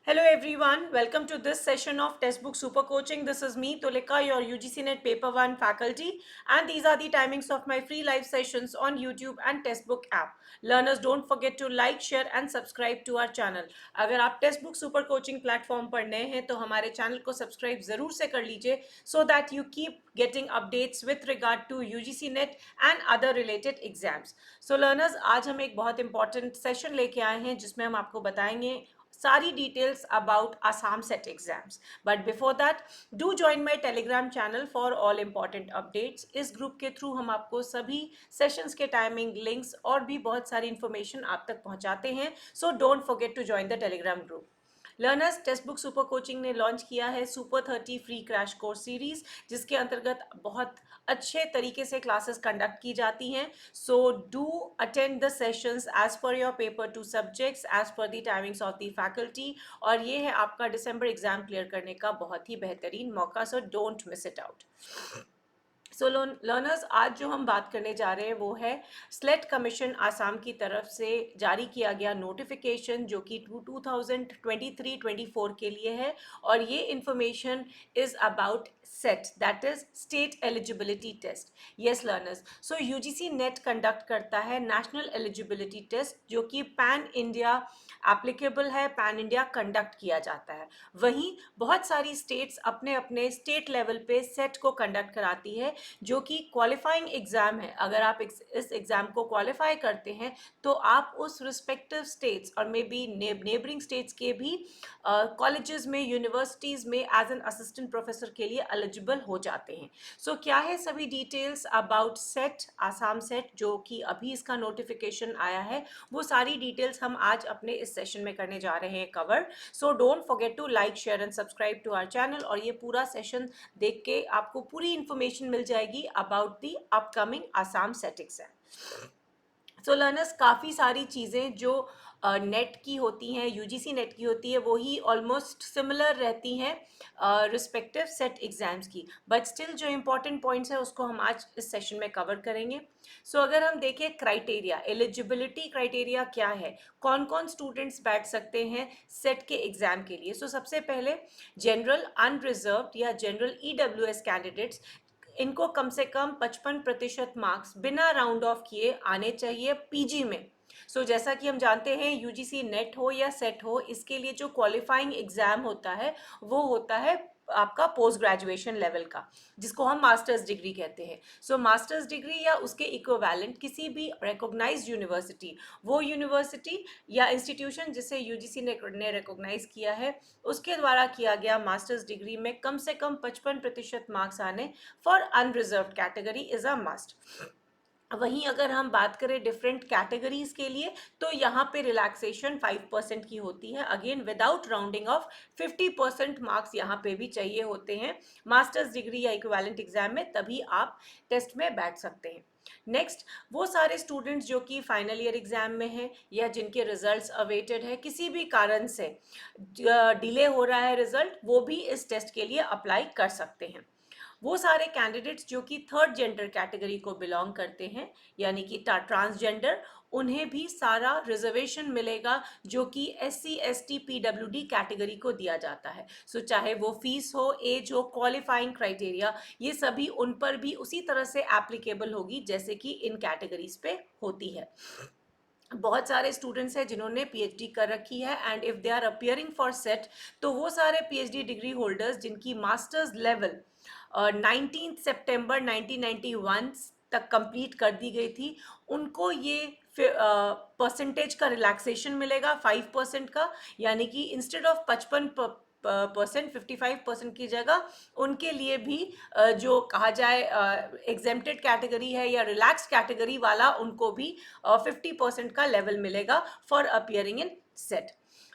Hello everyone, welcome to this session of Textbook Super Coaching. This is me, Tolika, your UGC NET Paper 1 faculty, and these are the timings of my free live sessions on YouTube and Textbook app. Learners, don't forget to like, share and subscribe to our channel. अगर आप Textbook Super Coaching platform पर नए हैं तो हमारे channel को subscribe जरूर से कर लीजिए so that you keep getting updates with regard to UGC NET and other related exams. So learners, आज हम एक बहुत important session लेके आए हैं जिसमें हम आपको बताएंगे सारी details about Assam set exams. But before that, do join my Telegram channel for all important updates. इस group के through हम आपको सभी sessions के timing, links और भी बहुत सारी information आप तक पहुंचाते हैं. So don't forget to join the Telegram group. Learners text book super coaching ने लॉन्च किया है super 30 free crash course series, जिसके अंतर्गत बहुत अच्छे तरीके से क्लासेस कंडक्ट की जाती हैं. So do attend the sessions as per your paper 2 subjects as per the timings of the faculty. और ये है आपका दिसंबर एग्जाम क्लियर करने का बहुत ही बेहतरीन मौका. So don't miss it out. So learners, आज जो हम बात करने जा रहे हैं वो है स्लेट कमीशन आसाम की तरफ से जारी किया गया नोटिफिकेशन जो कि 2023-24 के लिए है. और ये information is about SET, that is State Eligibility Test. Yes learners, so UGC NET conduct करता है नेशनल एलिजिबिलिटी टेस्ट जो कि पैन इंडिया एप्लीकेबल है, पैन इंडिया कंडक्ट किया जाता है. वहीं बहुत सारी स्टेट्स अपने अपने स्टेट लेवल पे सेट को कंडक्ट कराती है जो कि क्वालिफाइंग एग्जाम है. अगर आप इस एग्जाम को क्वालिफाई करते हैं तो आप उस रिस्पेक्टिव स्टेट्स और मे बी नेबरिंग स्टेट्स के भी कॉलेजेस में, यूनिवर्सिटीज़ में एज एन असिस्टेंट प्रोफेसर के लिए एलिजिबल हो जाते हैं. सो क्या है सभी details about set, Assam set जो कि अभी इसका नोटिफिकेशन आया है, वो सारी डिटेल्स हम आज अपने इस सेशन में करने जा रहे हैं cover. So don't forget to like, share and subscribe to our channel. और ये पूरा सेशन देख के आपको पूरी इंफॉर्मेशन मिल जाएगी about the upcoming Assam set exam. So learners, काफ़ी सारी चीज़ें जो नेट की होती हैं, यूजीसी नेट की होती है, वो ही ऑलमोस्ट सिमिलर रहती हैं रिस्पेक्टिव सेट एग्जाम्स की. बट स्टिल जो इम्पॉर्टेंट पॉइंट्स है उसको हम आज इस सेशन में कवर करेंगे. सो अगर हम देखें क्राइटेरिया, एलिजिबिलिटी क्राइटेरिया क्या है, कौन कौन स्टूडेंट्स बैठ सकते हैं सेट के एग्जाम के लिए. सो सबसे पहले जनरल अनरिजर्व्ड या जनरल ईडब्ल्यूएस कैंडिडेट्स, इनको कम से कम 55% मार्क्स बिना राउंड ऑफ किए आने चाहिए पीजी में. सो जैसा कि हम जानते हैं यूजीसी नेट हो या सेट हो, इसके लिए जो क्वालिफाइंग एग्जाम होता है वो होता है आपका पोस्ट ग्रेजुएशन लेवल का, जिसको हम मास्टर्स डिग्री कहते हैं. सो मास्टर्स डिग्री या उसके इक्विवेलेंट किसी भी रिकॉग्नाइज्ड यूनिवर्सिटी, वो यूनिवर्सिटी या इंस्टीट्यूशन जिसे यूजीसी ने रिकॉग्नाइज किया है, उसके द्वारा किया गया मास्टर्स डिग्री में कम से कम 55% मार्क्स आने for unreserved category is a must. वहीं अगर हम बात करें डिफरेंट कैटेगरीज के लिए तो यहाँ पे रिलैक्सेशन 5% की होती है. Again without rounding off 50% marks यहाँ पे भी चाहिए होते हैं मास्टर्स डिग्री या इक्विवेलेंट एग्जाम में, तभी आप टेस्ट में बैठ सकते हैं. नेक्स्ट, वो सारे स्टूडेंट्स जो कि फाइनल ईयर एग्जाम में हैं या जिनके रिजल्ट्स अवेटेड है, किसी भी कारण से डिले हो रहा है रिजल्ट, वो भी इस टेस्ट के लिए अप्लाई कर सकते हैं. वो सारे कैंडिडेट्स जो कि थर्ड जेंडर कैटेगरी को बिलोंग करते हैं यानी कि ट्रांसजेंडर, उन्हें भी सारा रिजर्वेशन मिलेगा जो कि SC ST PWD कैटेगरी को दिया जाता है. सो चाहे वो फीस हो, एज हो, क्वालिफाइंग क्राइटेरिया, ये सभी उन पर भी उसी तरह से एप्लीकेबल होगी जैसे कि इन कैटेगरीज पे होती है. बहुत सारे स्टूडेंट्स हैं जिन्होंने पीएचडी कर रखी है and if they are appearing for SET, तो वो सारे पीएचडी डिग्री होल्डर्स जिनकी मास्टर्स लेवल 19 सितंबर 1991 तक कंप्लीट कर दी गई थी, उनको ये परसेंटेज का रिलैक्सेशन मिलेगा 5% का. यानी कि इंस्टेड ऑफ 55% 55% की जगह उनके लिए भी जो कहा जाए एग्जेम्प्टेड कैटेगरी है या रिलैक्स कैटेगरी वाला, उनको भी 50% का लेवल मिलेगा फॉर अपियरिंग इन सेट.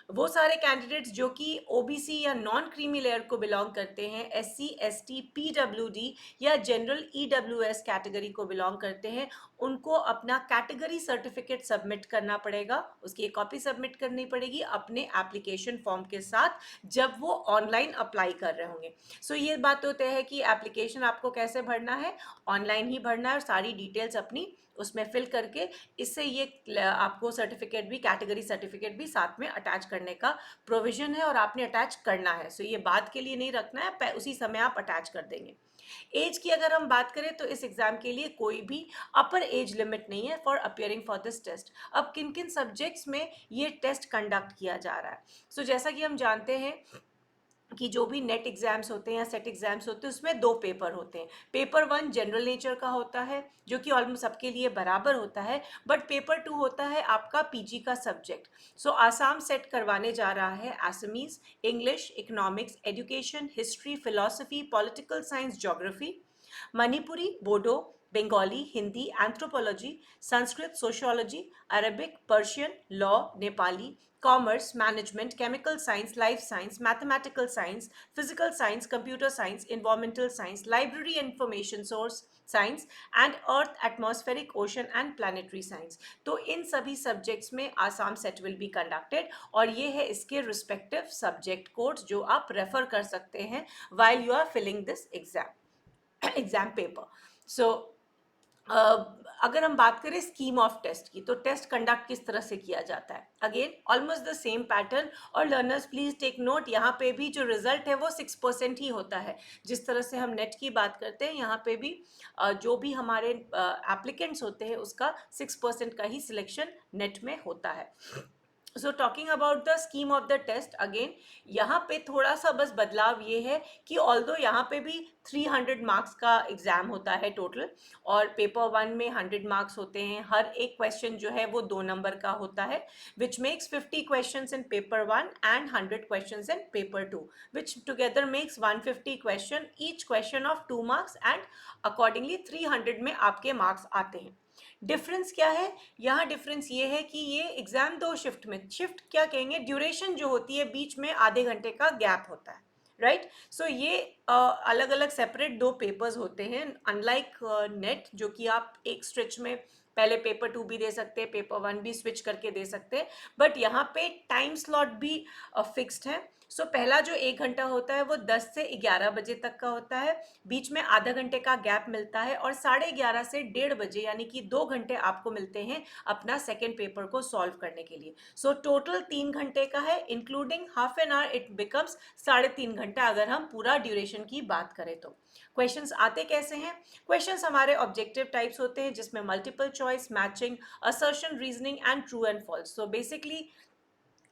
वो सारे कैंडिडेट्स जो कि ओबीसी या नॉन क्रीमी लेयर को बिलोंग करते हैं, SC ST PWD या जनरल EWS कैटेगरी को बिलोंग करते हैं, उनको अपना कैटेगरी सर्टिफिकेट सबमिट करना पड़ेगा, उसकी एक कॉपी सबमिट करनी पड़ेगी अपने एप्लीकेशन फॉर्म के साथ जब वो ऑनलाइन अप्लाई कर रहे होंगे। सो ये बात तो तय है कि एप्लीकेशन आपको कैसे भरना है, ऑनलाइन ही भरना है और सारी डिटेल्स अपनी उसमें फिल करके, इससे ये आपको सर्टिफिकेट भी, कैटेगरी सर्टिफिकेट भी साथ में अटैच करने का प्रोविजन है और आपने अटैच करना है। सो ये बाद के लिए नहीं रखना है, उसी समय आप अटैच कर देंगे। एज की अगर हम बात करें तो इस एग्जाम के लिए कोई भी अपर एज लिमिट नहीं है for appearing for this test. अब किन किन सब्जेक्ट्स में ये टेस्ट कंडक्ट किया जा रहा है? सो जैसा कि हम जानते हैं कि जो भी नेट एग्जाम्स होते हैं या सेट एग्जाम्स होते हैं उसमें 2 पेपर होते हैं। पेपर 1 जनरल नेचर का होता है जो कि ऑलमोस्ट सबके लिए बराबर होता है, बट पेपर 2 होता है आपका पीजी का सब्जेक्ट। सो आसाम सेट करवाने जा रहा है Assamese, English, economics, education, history, philosophy, political science, geography, Manipuri, Bodo, Bengali, Hindi, anthropology, Sanskrit, sociology, Arabic, Persian, law, Nepali, commerce, management, chemical science, life science, mathematical science, physical science, computer science, environmental science, library information source science and earth, atmospheric, ocean and planetary science. तो इन सभी subjects में Assam set will be conducted और ये है इसके respective subject codes जो आप refer कर सकते हैं while you are filling this exam paper. So अगर हम बात करें स्कीम ऑफ टेस्ट की, तो टेस्ट कंडक्ट किस तरह से किया जाता है? Again almost the same pattern. और लर्नर्स प्लीज टेक नोट, यहाँ पे भी जो रिजल्ट है वो 6% ही होता है। जिस तरह से हम नेट की बात करते हैं, यहाँ पे भी जो भी हमारे एप्लीकेंट्स होते हैं उसका 6% का ही सिलेक्शन नेट में होता है। So talking about the scheme of the test, again यहाँ पे थोड़ा सा बस बदलाव ये है कि ऑल्दो यहाँ पे भी 300 मार्क्स का एग्जाम होता है टोटल, और पेपर 1 में 100 मार्क्स होते हैं। हर एक क्वेश्चन जो है वो 2 नंबर का होता है, which makes 50 questions in paper 1 and 100 questions in paper 2, which together makes 150 question, each question of 2 marks and accordingly 300 में आपके मार्क्स आते हैं। डिफरेंस क्या है? यहाँ डिफरेंस ये है कि ये एग्जाम 2 शिफ्ट में, शिफ्ट क्या कहेंगे, ड्यूरेशन जो होती है बीच में आधे घंटे का गैप होता है, राइट? सो ये अलग अलग सेपरेट 2 पेपर्स होते हैं, अनलाइक नेट जो कि आप एक स्ट्रेच में पहले पेपर 2 भी दे सकते हैं, पेपर 1 भी स्विच करके दे सकते हैं, बट यहाँ पे टाइम स्लॉट भी फिक्स्ड है। सो पहला जो 1 घंटा होता है वो 10 से 11 बजे तक का होता है, बीच में आधा घंटे का गैप मिलता है, और 11:30 से 1:30 बजे यानी कि 2 घंटे आपको मिलते हैं अपना सेकेंड पेपर को सॉल्व करने के लिए। सो टोटल 3 घंटे का है, including half an hour it becomes 3.5 घंटा अगर हम पूरा ड्यूरेशन की बात करें तो। क्वेश्चंस आते कैसे हैं? क्वेश्चंस हमारे ऑब्जेक्टिव टाइप्स होते हैं जिसमें multiple choice, matching, assertion, reasoning and true and false. So basically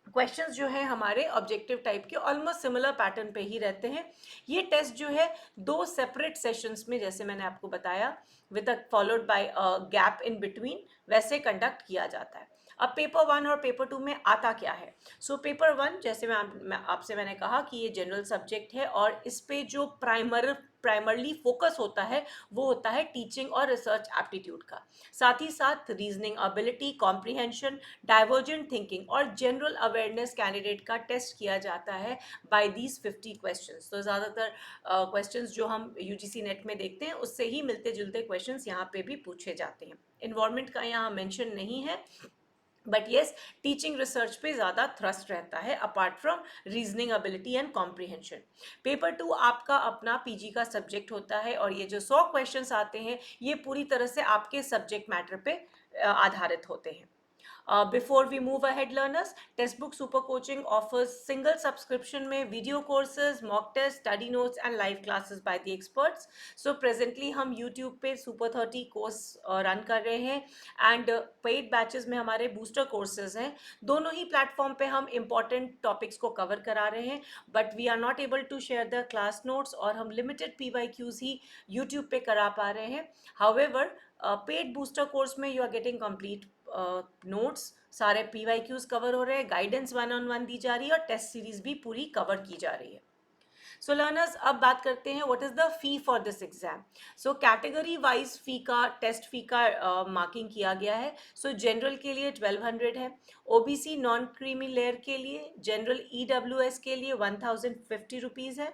questions जो है हमारे ऑब्जेक्टिव टाइप के ऑलमोस्ट सिमिलर पैटर्न पे ही रहते हैं। ये टेस्ट जो है 2 सेपरेट सेशंस में, जैसे मैंने आपको बताया, with followed by a gap in between, वैसे कंडक्ट किया जाता है। अब पेपर 1 और पेपर 2 में आता क्या है? सो पेपर 1, जैसे आपसे मैंने कहा कि ये जनरल सब्जेक्ट है और इस पे जो प्राइमरली फोकस होता है वो होता है टीचिंग और रिसर्च एप्टीट्यूड का, साथ ही साथ reasoning ability, comprehension, divergent thinking और जनरल अवेयरनेस कैंडिडेट का टेस्ट किया जाता है बाय दीज 50 क्वेश्चंस। तो ज़्यादातर क्वेश्चंस जो हम यूजीसी नेट में देखते हैं उससे ही मिलते जुलते क्वेश्चंस यहाँ पे भी पूछे जाते हैं। इन्वायरमेंट का यहाँ मेंशन नहीं है, बट येस टीचिंग रिसर्च पे ज़्यादा थ्रस्ट रहता है apart from reasoning ability and comprehension. Paper 2 आपका अपना पीजी का सब्जेक्ट होता है और ये जो 100 क्वेश्चंस आते हैं ये पूरी तरह से आपके सब्जेक्ट मैटर पे आधारित होते हैं। Before we move ahead, learners, Textbook Super Coaching offers single subscription में video courses, mock tests, study notes and live classes by the experts. So presently हम YouTube पे Super 30 कोर्स रन कर रहे हैं एंड पेड बैचेस में हमारे booster courses हैं। दोनों ही प्लेटफॉर्म पे हम इम्पॉर्टेंट टॉपिक्स को कवर करा रहे हैं, but we are not able to share the class notes और हम लिमिटेड PYQs ही YouTube पे करा पा रहे हैं। हाउएवर पेड बूस्टर कोर्स में you are getting complete notes, सारे PYQs कवर हो रहे हैं, गाइडेंस 1-on-1 दी जा रही है और टेस्ट सीरीज भी पूरी कवर की जा रही है। सो लर्नर्स, अब बात करते हैं what is the fee for this exam. So category wise fee का, टेस्ट फी का मार्किंग किया गया है। सो जनरल के लिए 1200 है, OBC नॉन क्रीमी लेयर के लिए, जनरल EWS के लिए 1050 रुपीज़ है,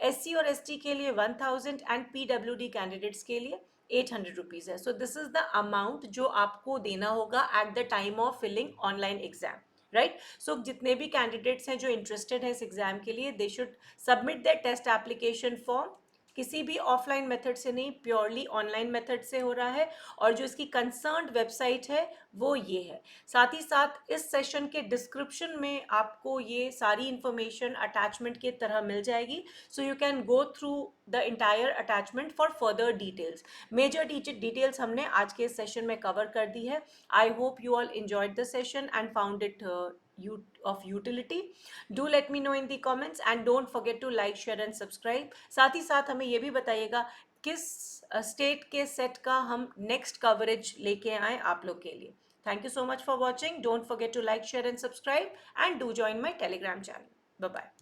SC और ST के लिए 1000 एंड PWD कैंडिडेट्स के लिए 800 रुपीज़ है. So this is the amount जो आपको देना होगा at the time of filling online exam, right. So जितने भी कैंडिडेट्स हैं जो इंटरेस्टेड हैं इस एग्जाम के लिए, they should submit their test application form. किसी भी ऑफलाइन मेथड से नहीं, प्योरली ऑनलाइन मेथड से हो रहा है. और जो इसकी कंसर्न्ड वेबसाइट है वो ये है. साथ ही साथ इस सेशन के डिस्क्रिप्शन में आपको ये सारी इंफॉर्मेशन अटैचमेंट की तरह मिल जाएगी. So you can go through the entire attachment for further details. Major details हमने आज के सेशन में कवर कर दी है. I hope you all enjoyed the session and found it of utility. Do let me know in the comments and don't forget to like, share and subscribe. साथ ही साथ हमें ये भी बताइएगा किस स्टेट के सेट का हम नेक्स्ट कवरेज लेके आए आप लोग के लिए. Thank you so much for watching. Don't forget to like, share and subscribe and do join my Telegram channel. Bye bye.